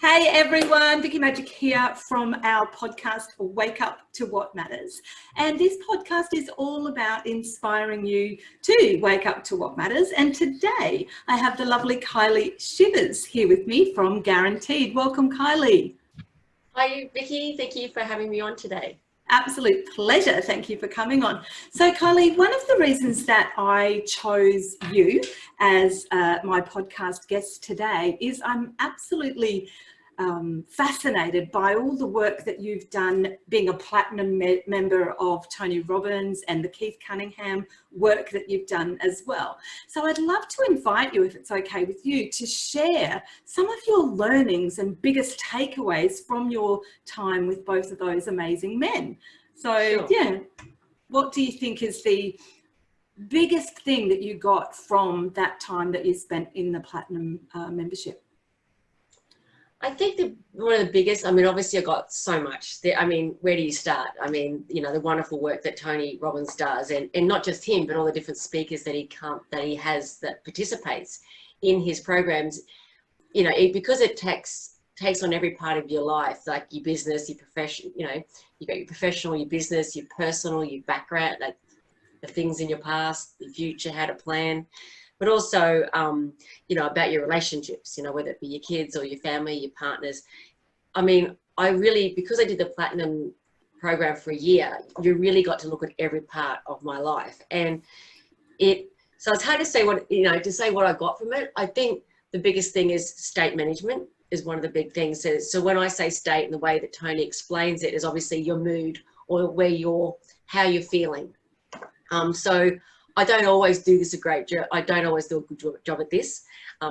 Hey everyone, Vicky Magic here from our podcast, Wake Up to What Matters. And this podcast is all about inspiring you to wake up to what matters. And today I have the lovely Kylie Chivers here with me from Guaranteed. Welcome, Kylie. Hi, Vicky. Thank you for having me on today. Absolute pleasure. Thank you for coming on. So, Kylie, one of the reasons that I chose you as my podcast guest today is I'm absolutely fascinated by all the work that you've done being a platinum member of Tony Robbins and the Keith Cunningham work that you've done as well. So I'd love to invite you, if it's okay with you, to share some of your learnings and biggest takeaways from your time with both of those amazing men. So Sure. Yeah, what do you think is the biggest thing that you got from that time that you spent in the platinum membership? I think one of the biggest, obviously I got so much. Where do you start? The wonderful work that Tony Robbins does, and not just him, but all the different speakers that he has that participates in his programs, because it takes on every part of your life, like your business, your profession, you got your professional, your business, your personal, your background, like the things in your past, the future, how to plan. But also, about your relationships, whether it be your kids or your family, your partners. Because I did the Platinum program for a year, you really got to look at every part of my life. So it's hard to say what I got from it. I think the biggest thing is state management is one of the big things. So when I say state, and the way that Tony explains it is obviously your mood or how you're feeling. So I don't always do this a great job. I don't always do a good job at this.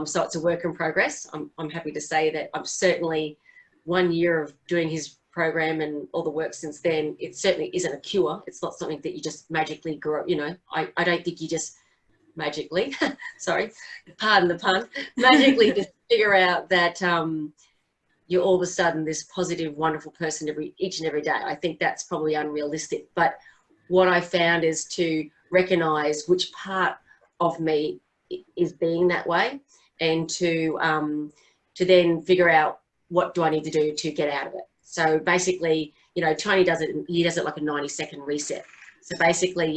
So it's a work in progress. I'm happy to say that I'm certainly 1 year of doing his program and all the work since then. It certainly isn't a cure. It's not something that you just magically grow. I don't think you just magically, sorry, pardon the pun, magically just figure out that you're all of a sudden this positive, wonderful person each and every day. I think that's probably unrealistic. But what I found is to recognize which part of me is being that way, and to then figure out what do I need to do to get out of it. So basically, Tony does it like a 90-second reset. So basically,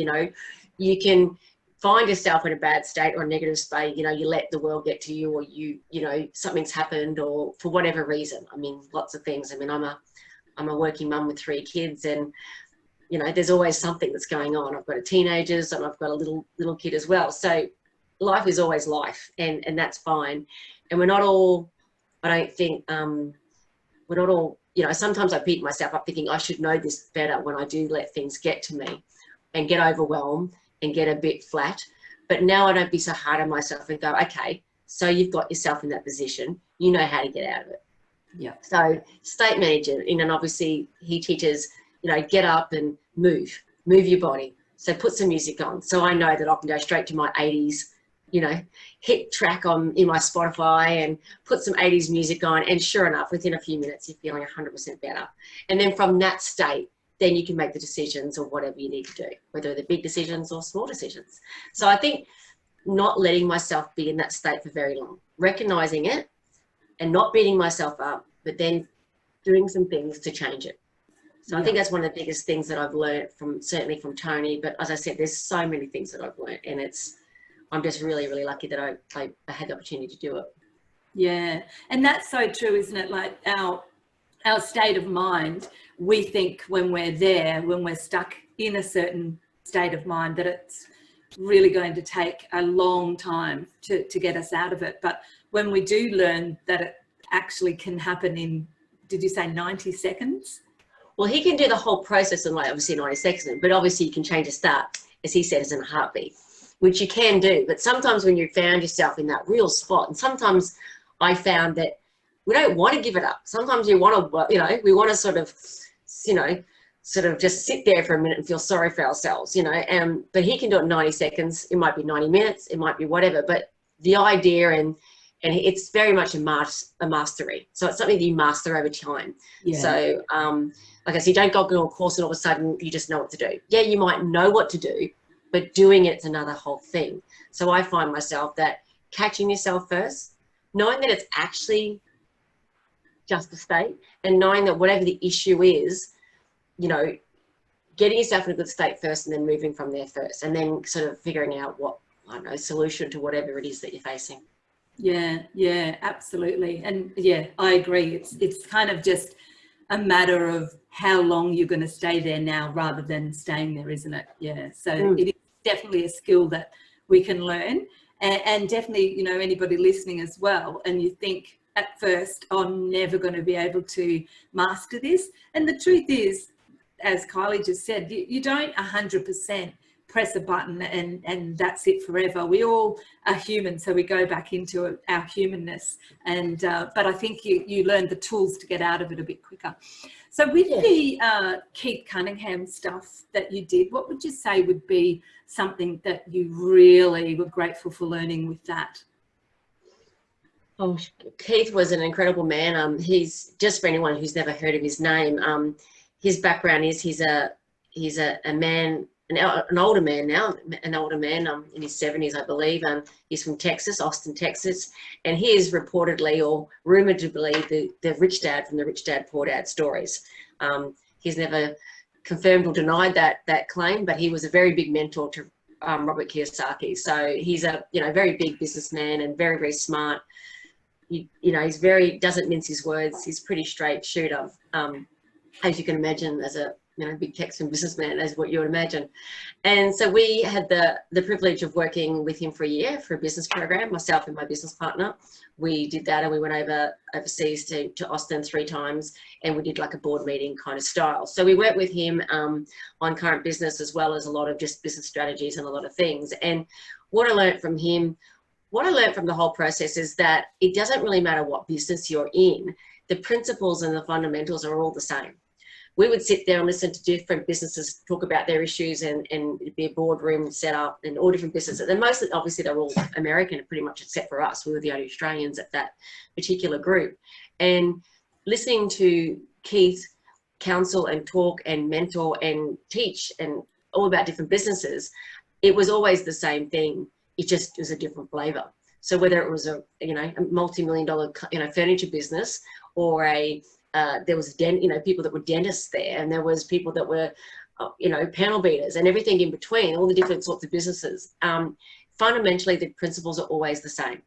you can find yourself in a bad state or a negative state, you let the world get to you, or something's happened, or for whatever reason. Lots of things. I'm a working mum with 3 kids, and there's always something that's going on. I've got teenagers and I've got a little kid as well. So life is always life, and that's fine. And we're not all, I don't think, we're not all, sometimes I beat myself up thinking I should know this better when I do let things get to me and get overwhelmed and get a bit flat. But now I don't be so hard on myself and go, okay, so you've got yourself in that position, you know how to get out of it. Yeah. So state manager, and obviously he teaches, get up and move your body. So put some music on. So I know that I can go straight to my 80s, hit track in my Spotify and put some 80s music on. And sure enough, within a few minutes, you're feeling 100% better. And then from that state, then you can make the decisions of whatever you need to do, whether they're big decisions or small decisions. So I think not letting myself be in that state for very long, recognizing it and not beating myself up, but then doing some things to change it. So I think that's one of the biggest things that I've learned certainly from Tony. But as I said, there's so many things that I've learned, and I'm just really, really lucky that I had the opportunity to do it. Yeah, and that's so true, isn't it? Like our state of mind, we think when we're stuck in a certain state of mind, that it's really going to take a long time to get us out of it. But when we do learn that it actually can happen in, did you say 90 seconds? Well, he can do the whole process in obviously 90 seconds, but obviously you can change a start, as he says, in a heartbeat, which you can do. But sometimes when you found yourself in that real spot, and sometimes I found that we don't want to give it up. Sometimes we want to, we want to sort of just sit there for a minute and feel sorry for ourselves, but he can do it in 90 seconds. It might be 90 minutes, it might be whatever, but the idea and it's very much a mastery. So it's something that you master over time. Yeah. So, like I said, you don't go on a course and all of a sudden you just know what to do. Yeah, you might know what to do, but doing it's another whole thing. So I find myself that catching yourself first, knowing that it's actually just a state, and knowing that whatever the issue is, you know, getting yourself in a good state first and then moving from there first, and then sort of figuring out what, I don't know, solution to whatever it is that you're facing. Yeah, absolutely. And yeah, I agree. It's kind of just a matter of how long you're going to stay there now rather than staying there, isn't it? Yeah. So it is definitely a skill that we can learn, and definitely, you know, anybody listening as well, and you think at first, I'm never going to be able to master this. And the truth is, as Kylie just said, you don't 100% press a button and that's it forever. We all are human, so we go back into our humanness. And but I think you learn the tools to get out of it a bit quicker. So with the Keith Cunningham stuff that you did, what would you say would be something that you really were grateful for learning with that? Oh, Keith was an incredible man. He's, just for anyone who's never heard of his name, his background is he's a man, an older man now, in his 70s, I believe. He's from Texas, Austin, Texas, and he is reportedly or rumored to believe the rich dad from the Rich Dad Poor Dad stories. He's never confirmed or denied that claim, but he was a very big mentor to Robert Kiyosaki. So he's a, you know, very big businessman and very, very smart. You know, he's very, doesn't mince his words. He's pretty straight shooter, as you can imagine, as a, you know, big Texan businessman, as what you would imagine. And so we had the privilege of working with him for a year for a business program, myself and my business partner. We did that, and we went overseas to Austin 3 times, and we did like a board meeting kind of style. So we worked with him on current business, as well as a lot of just business strategies and a lot of things. And what I learned from him, what I learned from the whole process is that it doesn't really matter what business you're in. The principles and the fundamentals are all the same. We would sit there and listen to different businesses talk about their issues, and it'd be a boardroom set up and all different businesses. And mostly, obviously, they're all American, pretty much, except for us. We were the only Australians at that particular group. And listening to Keith counsel and talk and mentor and teach and all about different businesses, it was always the same thing. It just was a different flavor. So whether it was a multi-million-dollar, furniture business, or there was people that were dentists there, and there was people that were, panel beaters, and everything in between, all the different sorts of businesses. Fundamentally, the principles are always the same.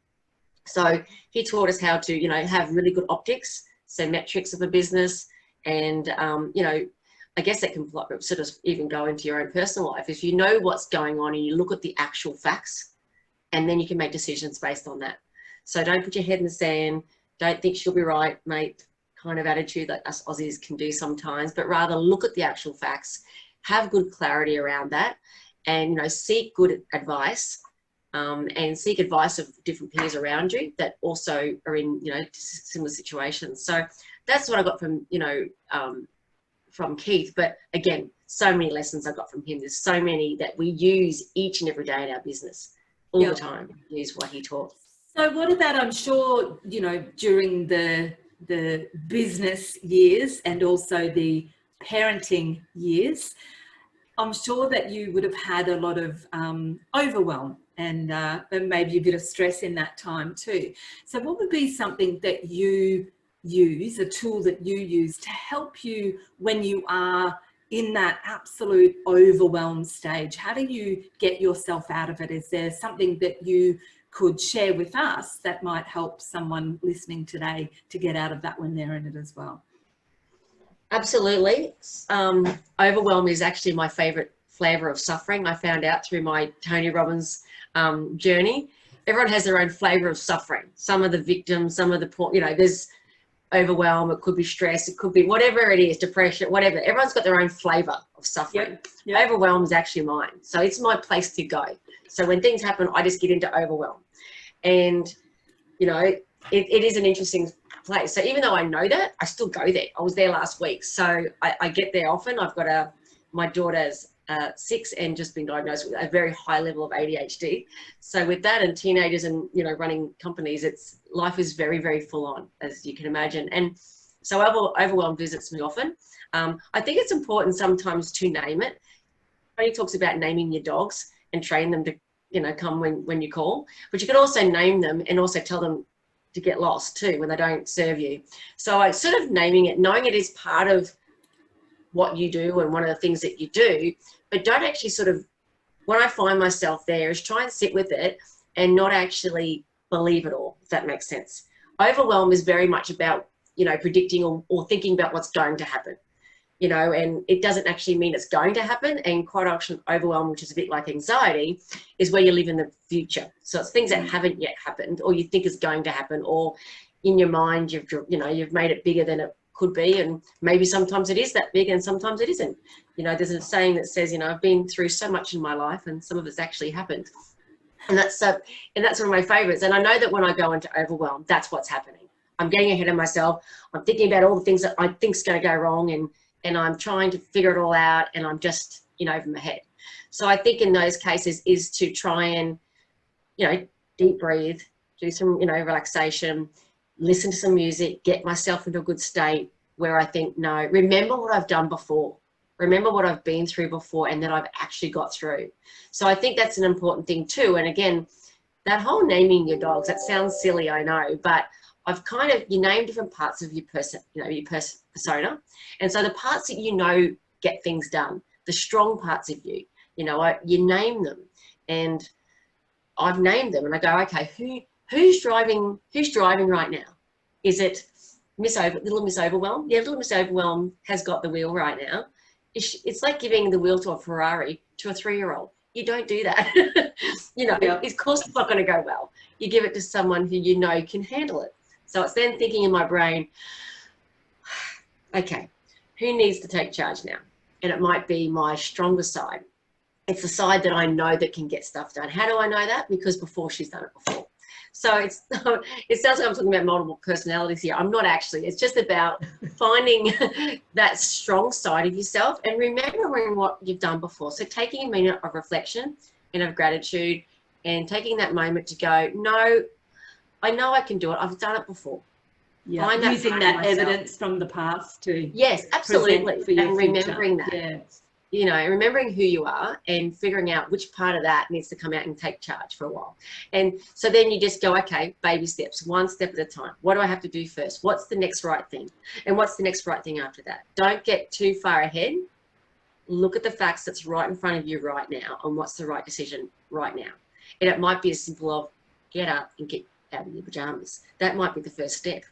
So he taught us how to, have really good optics, so metrics of a business, and I guess that can sort of even go into your own personal life. If you know what's going on and you look at the actual facts, and then you can make decisions based on that. So don't put your head in the sand. Don't think she'll be right, mate, kind of attitude that us Aussies can do sometimes, but rather look at the actual facts, have good clarity around that, and, seek good advice, and seek advice of different peers around you that also are in, similar situations. So that's what I got from Keith. But again, so many lessons I got from him. There's so many that we use each and every day in our business, all the time, use what he taught. So what about, I'm sure, during the business years and also the parenting years, I'm sure that you would have had a lot of overwhelm and maybe a bit of stress in that time too. So what would be something that you use, a tool that you use to help you when you are in that absolute overwhelm stage? How do you get yourself out of it? Is there something that you could share with us that might help someone listening today to get out of that when they're in it as well? Absolutely. Overwhelm is actually my favorite flavor of suffering. I found out through my Tony Robbins journey. Everyone has their own flavor of suffering. Some are the victims, some are the poor, there's overwhelm, it could be stress, it could be whatever it is, depression, whatever. Everyone's got their own flavor of suffering. Yep. Overwhelm is actually mine. So it's my place to go. So when things happen, I just get into overwhelm. And, it is an interesting place. So even though I know that, I still go there. I was there last week. So I get there often. I've got my daughter's 6 and just been diagnosed with a very high level of ADHD. So with that and teenagers and, running companies, life is very, very full on, as you can imagine. And so overwhelm visits me often. I think it's important sometimes to name it. Tony talks about naming your dogs and train them to, come when you call, but you can also name them and also tell them to get lost too when they don't serve you. So I sort of naming it, knowing it is part of what you do and one of the things that you do, but don't actually sort of, when I find myself there, is try and sit with it and not actually believe it all, if that makes sense. Overwhelm is very much about, predicting or thinking about what's going to happen, and it doesn't actually mean it's going to happen. And quite often overwhelm, which is a bit like anxiety, is where you live in the future. So it's things that haven't yet happened or you think is going to happen, or in your mind, you've made it bigger than it could be. And maybe sometimes it is that big and sometimes it isn't. There's a saying that says, I've been through so much in my life and some of it's actually happened. And that's one of my favorites. And I know that when I go into overwhelm, that's what's happening. I'm getting ahead of myself. I'm thinking about all the things that I think's going to go wrong, and I'm trying to figure it all out, and I'm just, over my head. So I think in those cases is to try and, deep breathe, do some, relaxation, listen to some music, get myself into a good state where I think, no, remember what I've done before. Remember what I've been through before and that I've actually got through. So I think that's an important thing too. And again, that whole naming your dogs, that sounds silly, I know, but I've you name different parts of your person, your persona. And so the parts that get things done, the strong parts of you, you name them. And I've named them and I go, okay, who's driving right now? Is it little Miss Overwhelm? Yeah, little Miss Overwhelm has got the wheel right now. It's like giving the wheel to a Ferrari to a 3-year-old. You don't do that. Of course it's not going to go well. You give it to someone who can handle it. So it's then thinking in my brain, okay, who needs to take charge now? And it might be my stronger side. It's the side that I know that can get stuff done. How do I know that? Because before she's done it before. So it sounds like I'm talking about multiple personalities here. I'm not actually. It's just about finding that strong side of yourself and remembering what you've done before. So taking a minute of reflection and of gratitude and taking that moment to go, no, I know I can do it. I've done it before. Yeah, using that evidence from the past to yes, absolutely, and remembering future. that. Yeah. Remembering who you are and figuring out which part of that needs to come out and take charge for a while. And so then you just go, okay, baby steps, one step at a time. What do I have to do first? What's the next right thing? And what's the next right thing after that? Don't get too far ahead. Look at the facts that's right in front of you right now and what's the right decision right now. And it might be as simple of get up and get out of your pajamas. That might be the first step.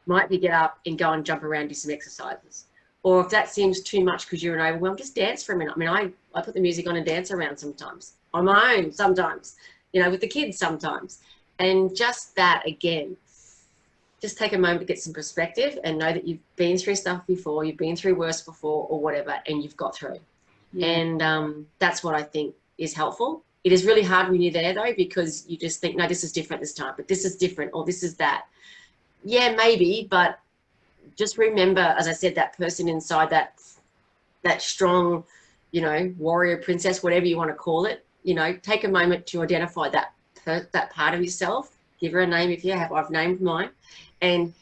Might be get up and go and jump around, do some exercises. Or if that seems too much because you're overwhelmed, just dance for a minute. I mean, I put the music on and dance around sometimes, on my own sometimes, with the kids sometimes. And just that, again, just take a moment to get some perspective and know that you've been through stuff before, you've been through worse before or whatever, and you've got through. Yeah. And that's what I think is helpful. It is really hard when you're there, though, because you just think, no, this is different this time, but this is different or this is that. Yeah, maybe, but just remember, as I said, that person inside, that strong, warrior, princess, whatever you want to call it, take a moment to identify that part of yourself. Give her a name if you have. I've named mine. And,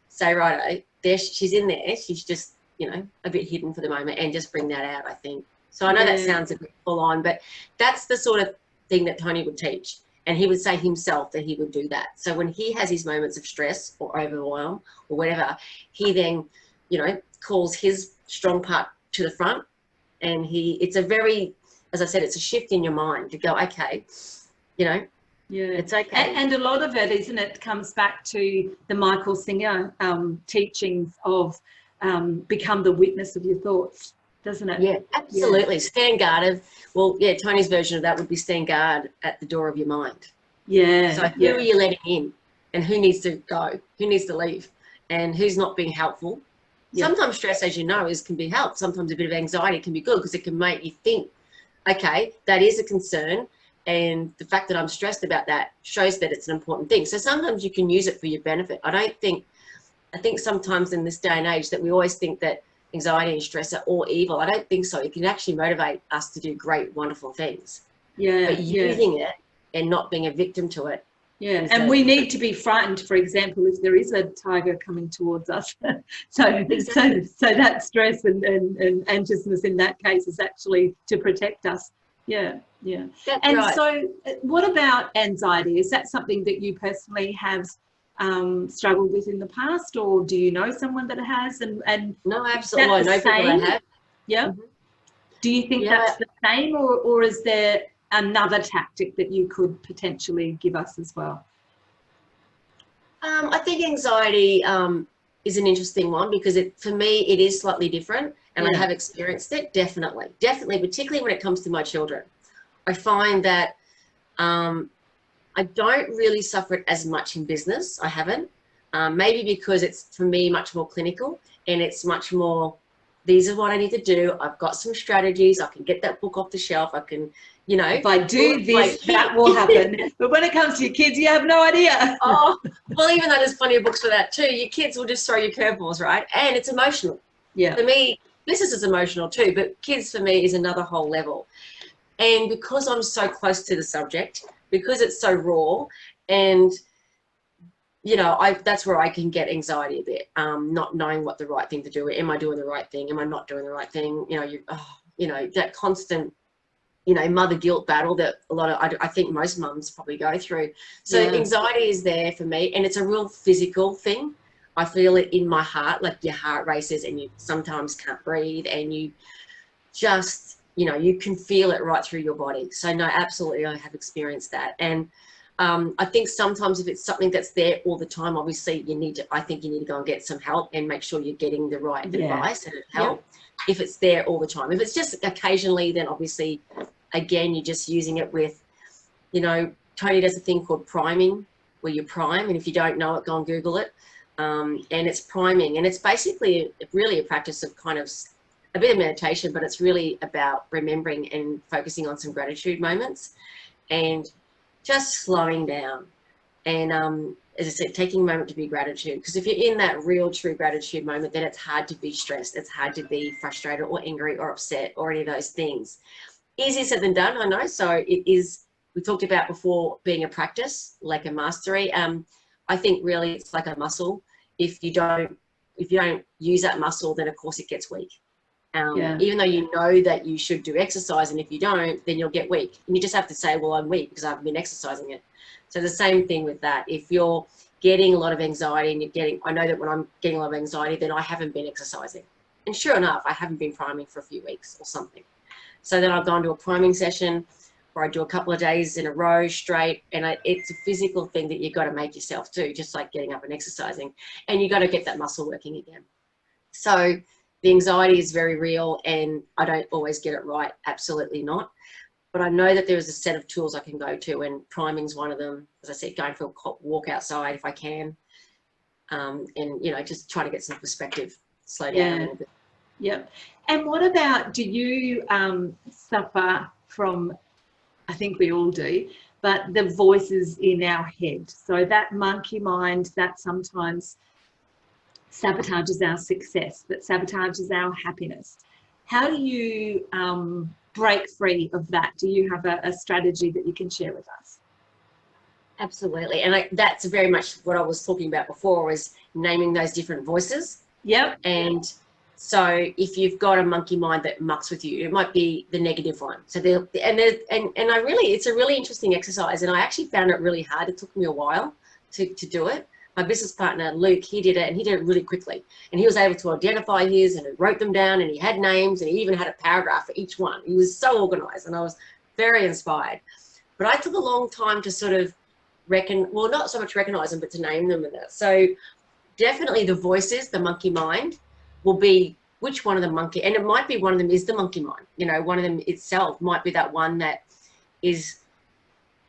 say, right, there, she's in there. She's just, a bit hidden for the moment, and just bring that out, I think. So I know that sounds a bit full on, but that's the sort of thing that Tony would teach. And he would say himself that he would do that. So when he has his moments of stress or overwhelm or whatever, he then, calls his strong part to the front. And it's a very, as I said, it's a shift in your mind to go, okay, it's okay. And a lot of it, isn't it, comes back to the Michael Singer teachings of become the witness of your thoughts, doesn't it? Yeah, absolutely. Yeah. Stand guard. Tony's version of that would be stand guard at the door of your mind. Yeah. So who are you letting in, and who needs to go, who needs to leave, and who's not being helpful? Yeah. Sometimes stress, as you know, can be helped. Sometimes a bit of anxiety can be good because it can make you think, okay, that is a concern, and the fact that I'm stressed about that shows that it's an important thing. So sometimes you can use it for your benefit. I think sometimes in this day and age that we always think that anxiety and stress are all evil. I don't think so. It can actually motivate us to do great, wonderful things. Yeah. But using it and not being a victim to it. Yeah. And we need to be frightened, for example, if there is a tiger coming towards us. so that stress and anxiousness in that case is actually to protect us Yeah, yeah. That's And right. so what about anxiety? Is that something that you personally have struggled with in the past, or do you know someone that has? And No, is absolutely. that Well, I the know people that same? have. Yeah. Mhm. Do you think Yeah. that's the same, or is there another tactic that you could potentially give us as well? I think anxiety is an interesting one because for me, it is slightly different, and I Yeah. have experienced it, definitely, particularly when it comes to my children. I find that I don't really suffer it as much in business. I haven't. Maybe because it's, for me, much more clinical, and it's much more, these are what I need to do. I've got some strategies. I can get that book off the shelf. I can, If I pull do it like this, that will happen. But when it comes to your kids, you have no idea. Oh, well, even though there's plenty of books for that too, your kids will just throw you curveballs, right? And it's emotional. Yeah. For me, business is emotional too, but kids for me is another whole level. And because I'm so close to the subject, because it's so raw, and that's where I can get anxiety a bit, not knowing what the right thing to do. Am I doing the right thing? Am I not doing the right thing? That constant, mother guilt battle that I think most mums probably go through. So Yeah. anxiety is there for me, and it's a real physical thing. I feel it in my heart, like your heart races and you sometimes can't breathe, and you just, you can feel it right through your body. So no, absolutely, I have experienced that. And I think sometimes if it's something that's there all the time, obviously I think you need to go and get some help and make sure you're getting the right advice and help. If it's there all the time. If it's just occasionally, then obviously, again, you're just using it with, Tony does a thing called priming, where you prime, and if you don't know it, go and Google it. And it's priming, and it's basically really a practice of kind of a bit of meditation, but it's really about remembering and focusing on some gratitude moments and just slowing down. And as I said, taking a moment to be gratitude, because if you're in that real true gratitude moment, then it's hard to be stressed. It's hard to be frustrated or angry or upset or any of those things. Easier said than done, I know. So it is, we talked about before, being a practice, like a mastery. I think really it's like a muscle. If you don't use that muscle, then of course it gets weak. Even though you know that you should do exercise, and if you don't, then you'll get weak. And you just have to say, well, I'm weak because I haven't been exercising it. So the same thing with that. If you're getting a lot of anxiety and I know that when I'm getting a lot of anxiety, then I haven't been exercising. And sure enough, I haven't been priming for a few weeks or something. So then I've gone to a priming session where I do a couple of days in a row straight. And it's a physical thing that you've got to make yourself do, just like getting up and exercising. And you've got to get that muscle working again. So the anxiety is very real, and I don't always get it right. Absolutely not. But I know that there is a set of tools I can go to, and priming's one of them. As I said, going for a walk outside if I can, and just try to get some perspective, slow down a little bit. Yep. And what about, do you suffer from, I think we all do, but the voices in our head? So that monkey mind that sometimes sabotages our success, that sabotages our happiness. How do you break free of that? Do you have a strategy that you can share with us? Absolutely. And that's very much what I was talking about before, was naming those different voices. Yep. And so if you've got a monkey mind that mucks with you, it might be the negative one. So it's a really interesting exercise, and I actually found it really hard. It took me a while to do it. My business partner, Luke, he did it, and he did it really quickly. And he was able to identify his, and he wrote them down, and he had names, and he even had a paragraph for each one. He was so organized, and I was very inspired. But I took a long time to sort of not so much recognize them, but to name them and that. So definitely the voices, the monkey mind, will be which one of the monkey, and it might be one of them is the monkey mind. One of them itself might be that one that is,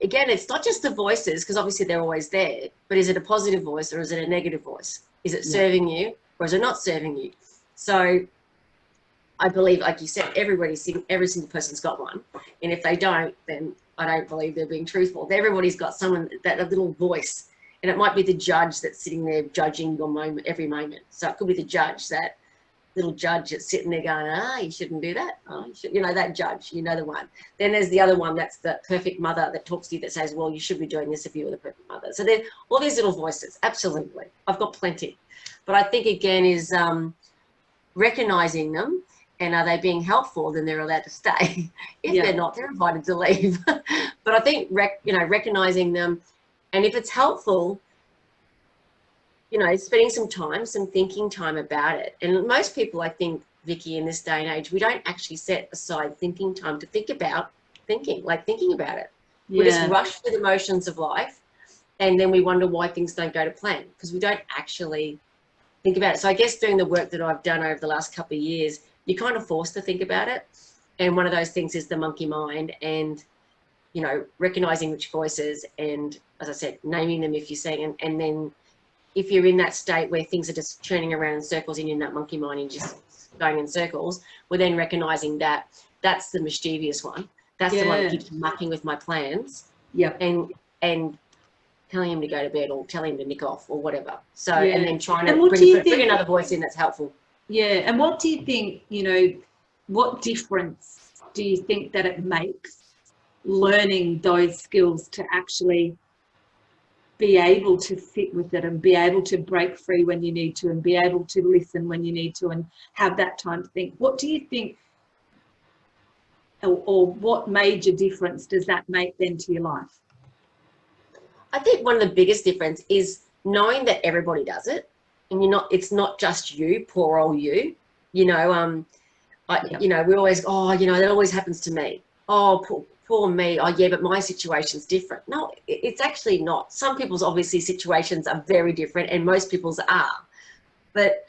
again, it's not just the voices, because obviously they're always there, but is it a positive voice or is it a negative voice? Is it serving you or is it not serving you? So I believe, like you said, every single person's got one. And if they don't, then I don't believe they're being truthful. Everybody's got someone, that a little voice, and it might be the judge that's sitting there judging your moment, every moment. So it could be the judge, that little judge that's sitting there going, you shouldn't do that. Oh, you should, that judge, the one. Then there's the other one, that's the perfect mother that talks to you, that says, well, you should be doing this if you were the perfect mother. So there's all these little voices. Absolutely. I've got plenty. But I think, again, is recognizing them And are they being helpful? Then they're allowed to stay. If they're not, they're invited to leave. But I think, recognizing them, and if it's helpful, spending some time, some thinking time about it. And most people, I think, Vicky, in this day and age, we don't actually set aside thinking time to think about thinking about it. We just rush through the motions of life, and then we wonder why things don't go to plan, because we don't actually think about it. So I guess doing the work that I've done over the last couple of years, you're kind of forced to think about it. And one of those things is the monkey mind, and, recognizing which voices, and, as I said, naming them if you're saying, and then if you're in that state where things are just turning around in circles and you're in that monkey mind and just going in circles, we're then recognizing that that's the mischievous one. That's the one that keeps mucking with my plans. And telling him to go to bed, or telling him to nick off, or whatever. So, and then trying to bring another voice in that's helpful. Yeah. And what do you think, what difference do you think that it makes learning those skills to actually be able to fit with it, and be able to break free when you need to, and be able to listen when you need to, and have that time to think? What do you think, or what major difference does that make then to your life? I think one of the biggest difference is knowing that everybody does it, and it's not just you, poor old you. We always, that always happens to me. Oh, poor me. Oh, yeah, but my situation's different. No, it's actually not. Some people's obviously situations are very different, and most people's are. But,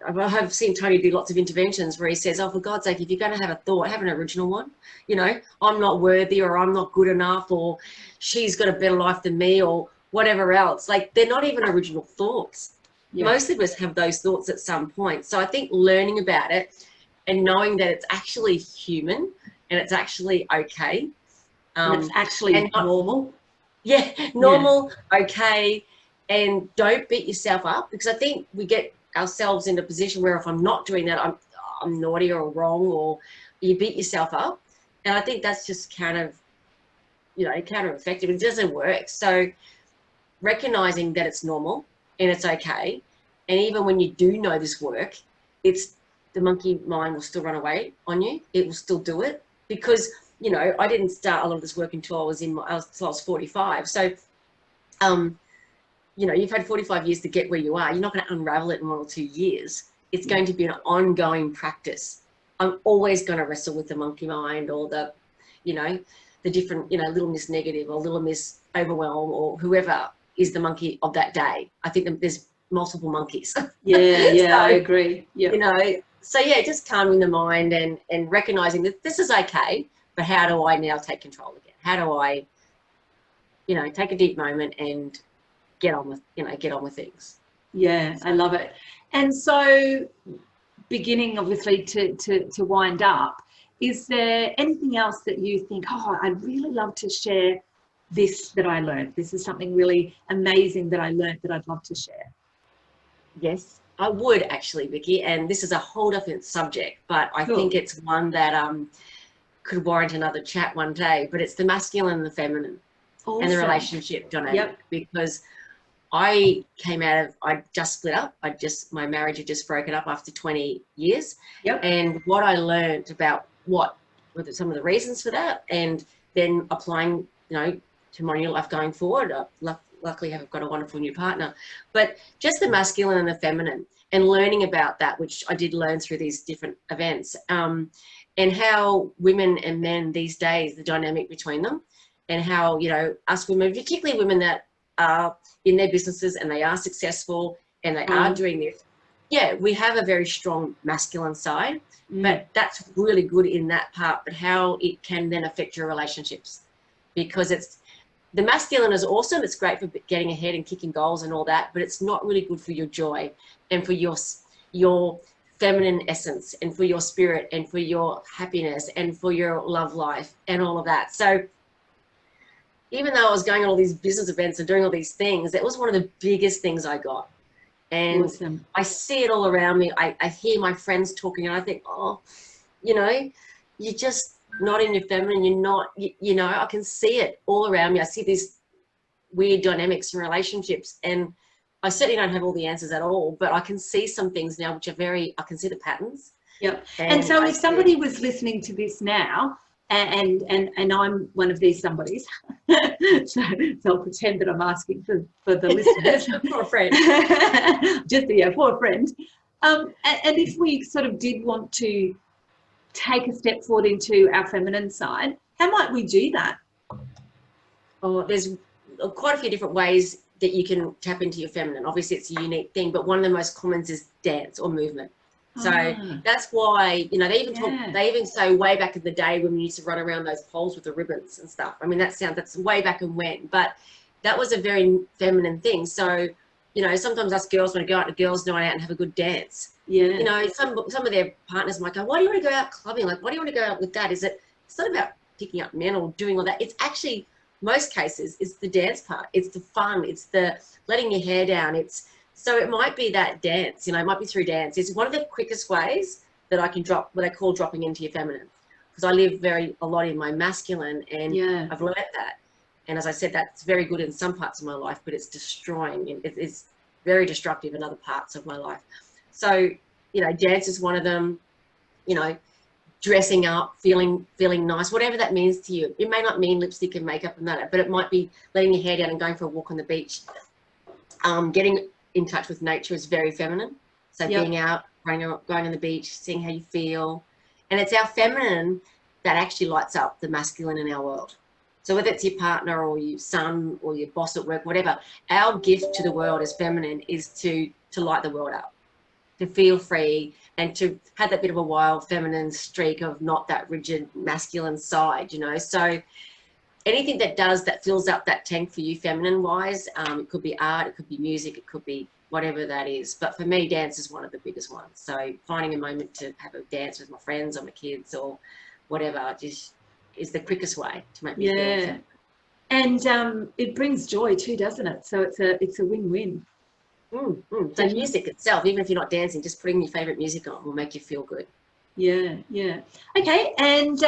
I have seen Tony do lots of interventions where he says, oh, for God's sake, if you're going to have a thought, have an original one. I'm not worthy, or I'm not good enough, or she's got a better life than me, or whatever else. Like, they're not even original thoughts. Most of us have those thoughts at some point. So I think learning about it and knowing that it's actually human and it's actually okay. It's actually normal. Yeah, normal, okay. And don't beat yourself up, because I think we get ourselves in a position where if I'm not doing that, I'm naughty or wrong, or you beat yourself up. And I think that's just kind of, countereffective. It doesn't work. So recognizing that it's normal and it's okay. And even when you do know this work, the monkey mind will still run away on you. It will still do it, because, I didn't start a lot of this work until I was 45. So, you've had 45 years to get where you are. You're not going to unravel it in 1 or 2 years. It's going to be an ongoing practice. I'm always going to wrestle with the monkey mind, or the different, little miss negative, or little miss overwhelm, or whoever is the monkey of that day. I think that there's multiple monkeys. Yeah, I agree. Yeah. Just calming the mind and recognizing that this is okay, but how do I now take control again? How do I, take a deep moment and get on with things. Yeah, I love it. And so, beginning obviously to wind up, is there anything else that you think, oh, I'd really love to share this that I learned? This is something really amazing that I learned that I'd love to share. Yes, I would actually, Vicky. And this is a whole different subject, but I think it's one that could warrant another chat one day. But it's the masculine and the feminine. Awesome. And the relationship dynamic, because I just split up. My marriage had just broken up after 20 years. And what I learned about what were some of the reasons for that, and then applying, to my new life going forward. Luckily, I've got a wonderful new partner. But just the masculine and the feminine, and learning about that, which I did learn through these different events, and how women and men these days, the dynamic between them, and how, us women, particularly women that are in their businesses and they are successful and they are doing this. Yeah, we have a very strong masculine side, but that's really good in that part, but how it can then affect your relationships, because the masculine is awesome. It's great for getting ahead and kicking goals and all that, but it's not really good for your joy and for your feminine essence, and for your spirit, and for your happiness, and for your love life and all of that. So even though I was going on all these business events and doing all these things, that was one of the biggest things I got. And awesome. I see it all around me. I hear my friends talking, and I think, oh, you're just not in your feminine. You're not, I can see it all around me. I see these weird dynamics in relationships, and I certainly don't have all the answers at all, but I can see some things now which are I can see the patterns. Yep. And so if somebody was listening to this now, and I'm one of these somebodies, so I'll pretend that I'm asking for the listeners. For a friend. Just, yeah, for a friend. And if we sort of did want to take a step forward into our feminine side, how might we do that? Oh, there's quite a few different ways that you can tap into your feminine. Obviously, it's a unique thing, but one of the most common is dance or movement. So that's why, you know, they even say way back in the day when we used to run around those poles with the ribbons and stuff. I mean, that's way back and when, but that was a very feminine thing. So, you know, sometimes us girls want to go out to girls' night out and have a good dance. Yeah. You know, some of their partners might go, why do you want to go out clubbing? Like, why do you want to go out with that? It's not about picking up men or doing all that. It's actually, most cases, it's the dance part. It's the fun. It's the letting your hair down. So it might be that dance, you know, it might be through dance. It's one of the quickest ways that I can drop what I call dropping into your feminine, because I live a lot in my masculine, and I've learned that. And as I said, that's very good in some parts of my life, but it's destroying. It's very destructive in other parts of my life. So, you know, dance is one of them, you know, dressing up, feeling nice, whatever that means to you. It may not mean lipstick and makeup and that, but it might be letting your hair down and going for a walk on the beach. Getting in touch with nature is very feminine. So being out, going on the beach, seeing how you feel. And it's our feminine that actually lights up the masculine in our world. So whether it's your partner or your son or your boss at work, whatever, our gift to the world as feminine is to light the world up, to feel free, and to have that bit of a wild feminine streak of not that rigid masculine side, you know. So anything that fills up that tank for you feminine wise, it could be art, it could be music, it could be whatever that is. But for me, dance is one of the biggest ones. So finding a moment to have a dance with my friends or my kids or whatever just is the quickest way to make me feel feminine. And it brings joy too, doesn't it? So it's a win-win. So music itself, even if you're not dancing, just putting your favorite music on will make you feel good. Yeah. Okay, and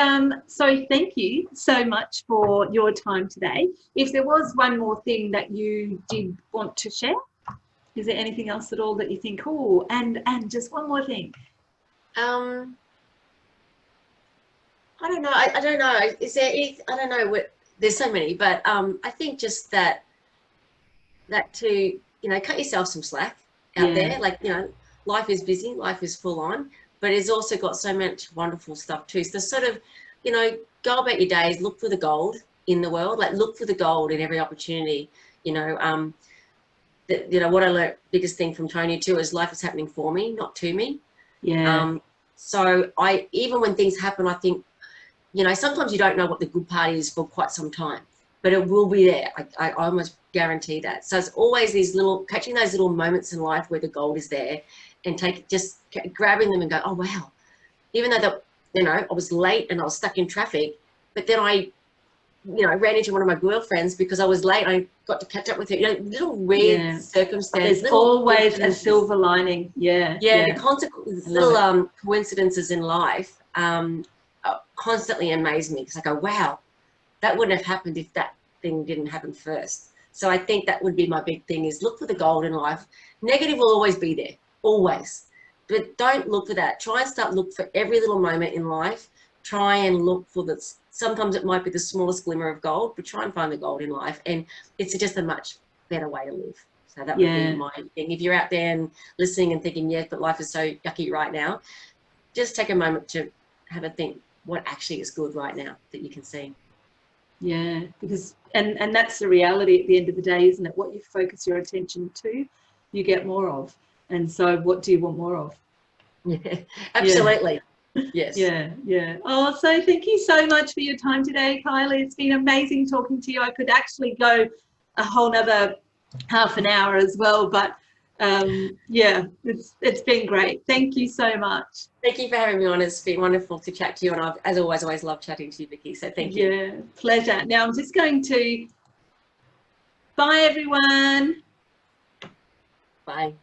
so thank you so much for your time today. If there was one more thing that you did want to share, is there anything else at all that you think, oh, and just one more thing? I don't know. I don't know. Is there I don't know what, there's so many, but I think just that to, you know, cut yourself some slack out there. Like, you know, life is busy, life is full on, but it's also got so much wonderful stuff too. So sort of, you know, go about your days, look for the gold in the world, like look for the gold in every opportunity, you know. You know, what I learned, biggest thing from Tony too, is life is happening for me, not to me. So even when things happen, I think, you know, sometimes you don't know what the good part is for quite some time, but it will be there. I almost guarantee that. So it's always catching those little moments in life where the gold is there, and just grabbing them and go, oh wow, even though you know, I was late and I was stuck in traffic, but then I, you know, ran into one of my girlfriends because I was late. I got to catch up with her. You know, little weird circumstances. There's always a silver lining. The little coincidences in life constantly amaze me, because I go, wow, that wouldn't have happened if that thing didn't happen first. So I think that would be my big thing, is look for the gold in life. Negative will always be there, always. But don't look for that. Try and look for every little moment in life. Try and look for sometimes it might be the smallest glimmer of gold, but try and find the gold in life. And it's just a much better way to live. So that would be my thing. If you're out there and listening and thinking, yes, but life is so yucky right now, just take a moment to have a think, what actually is good right now that you can see. Yeah, because and that's the reality at the end of the day, isn't it? What you focus your attention to, you get more of. And so what do you want more of? Yeah, absolutely. Yes. Yeah. Oh, so thank you so much for your time today, Kylie. It's been amazing talking to you. I could actually go a whole nother half an hour as well, but it's been great. Thank you so much. Thank you for having me on. It's been wonderful to chat to you, and I've, as always love chatting to you, Vicky. So thank you. Yeah, pleasure. Now I'm just going to bye everyone. Bye.